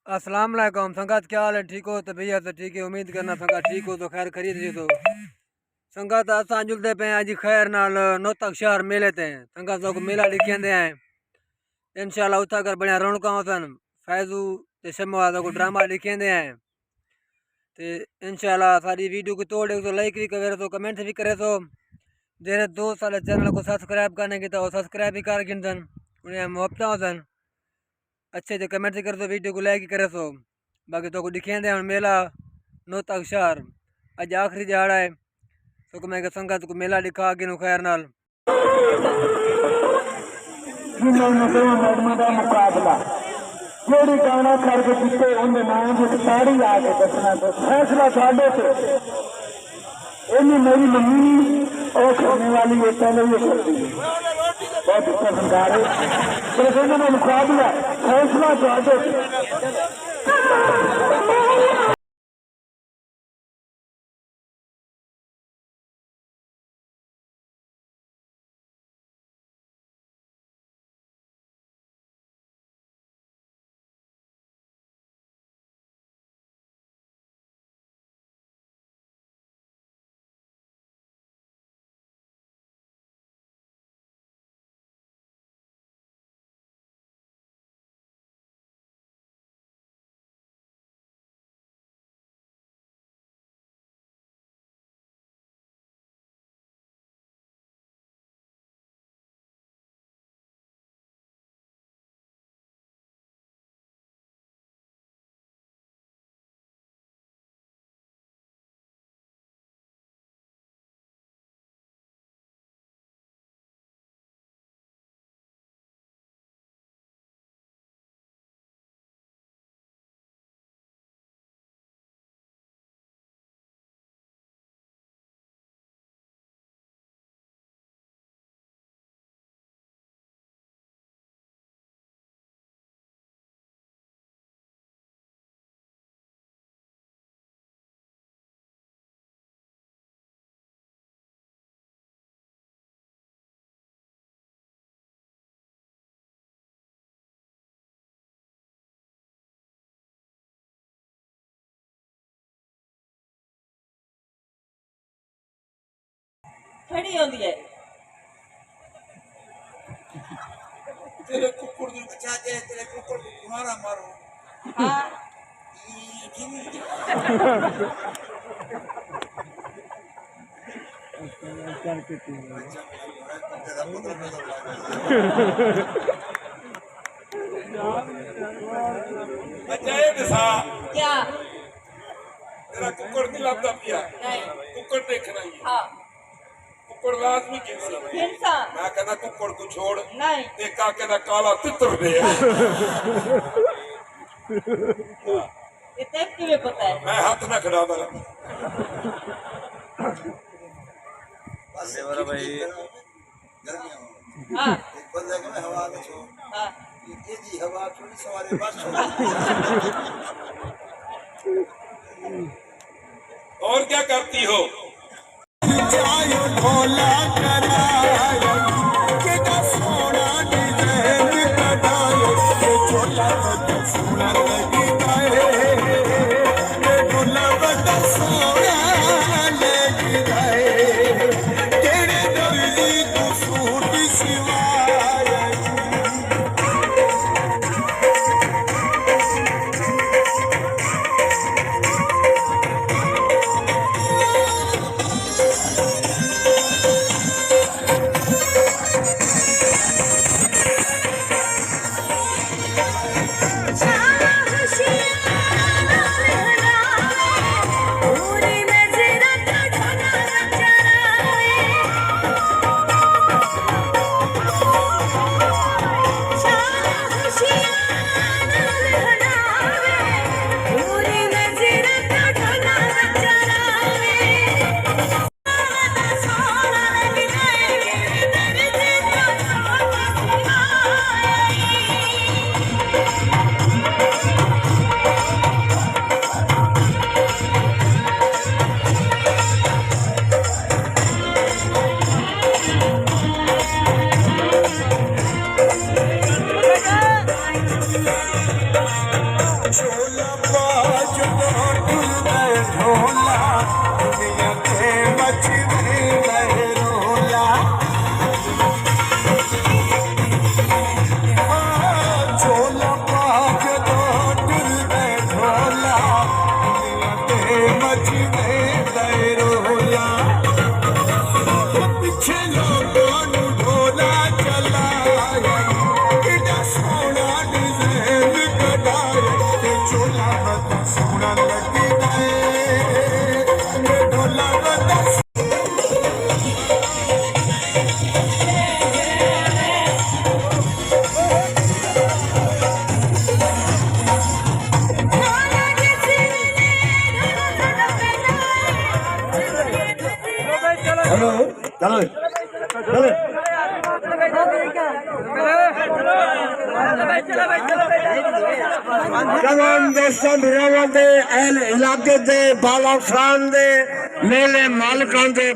अस्सलाम वालेकुम संगत, क्या हाल है? ठीक हो? तबीयत ठीक है? उम्मीद करना संगत ठीक हो तो खैर खरीद रही तो संगत असा जुलते पे अज खैर नाल नौतक शहर मेले ते संगत लोग मेला लिखेंदे हैं इंशाल्लाह उथा कर बढ़िया रौनक होसन फैजू ते शमवा को ड्रामा लिखेंदे हैं ते इंशाल्लाह सारी वीडियो को तोड़े तो लाइक भी करे तो कमेंट भी करे तो जेरे दोस्त वाले चैनल को सब्सक्राइब करने की तो सब्सक्राइब भी कर गिनसन उन्हें मुफ्त होसन अच्छे जो कमेंट कर दो वीडियो को लाइक करे सो बाकी तो को दिखेंदे हैं मेला नौतक शहर अज आखिरी दिहाड़ा है तो मैं संगत को मेला दिखा के खैर नाल मुकाबला जेड़ी गाना करके पिछले उनके नाम की साड़ी आके दसना तो फैसला साढ़े से इन्हें मेरी मम्मी और खाने वाली ये पहले ये करती है बहुत अच्छा संकार है तो इन्होंने मुकाबला फैसला साढ़े खड़ी होती है तेरे कुकुर को बचा दे तेरे कुकुर को तुम्हारा मारो हाँ अच्छा ये दिशा क्या तेरा कुकुर नहीं लगता पिया नहीं कुकुर देखना ही हाँ कुकुर लाजमी किसी हिंसा मैं कहना कुकुर को छोड़ नहीं देखा कहना काला तितर दे ये तेज तुम्हें पता है मैं हाथ में खड़ा था भाई हाँ एक बंदे को हवा में छो हाँ ये जी हवा थोड़ी सवारे बस और क्या करती हो हेलो चलो चलो तमाम दोस्तों बिरावां दे अहल इलाके दे बाला खान दे मेले मालकां दे